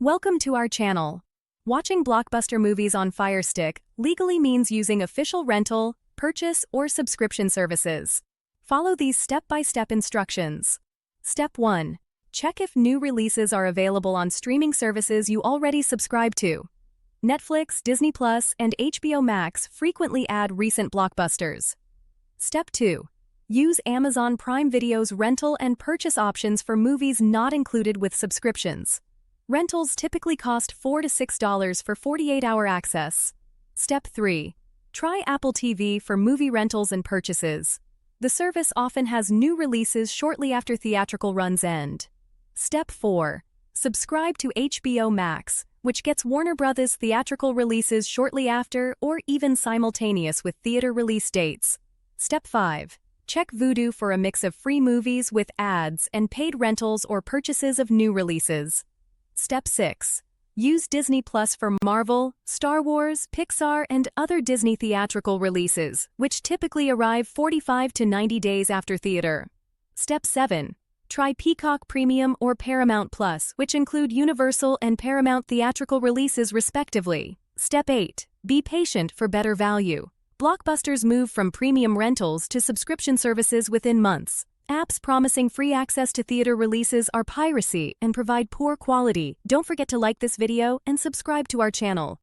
Welcome to our channel. Watching blockbuster movies on Firestick legally means using official rental, purchase, or subscription services. Follow these step-by-step instructions. Step 1. Check if new releases are available on streaming services you already subscribe to. Netflix, Disney+, and HBO Max frequently add recent blockbusters. Step 2. Use Amazon Prime Video's rental and purchase options for movies not included with subscriptions. Rentals typically cost $4 to $6 for 48-hour access. Step 3. Try Apple TV for movie rentals and purchases. The service often has new releases shortly after theatrical runs end. Step 4. Subscribe to HBO Max, which gets Warner Bros. Theatrical releases shortly after or even simultaneous with theater release dates. Step 5. Check Vudu for a mix of free movies with ads and paid rentals or purchases of new releases. Step 6. Use Disney Plus for Marvel, Star Wars, Pixar, and other Disney theatrical releases, which typically arrive 45 to 90 days after theater. Step 7. Try Peacock Premium or Paramount Plus, which include Universal and Paramount theatrical releases respectively. Step 8. Be patient for better value. Blockbusters move from premium rentals to subscription services within months. Apps promising free access to theater releases are piracy and provide poor quality. Don't forget to like this video and subscribe to our channel.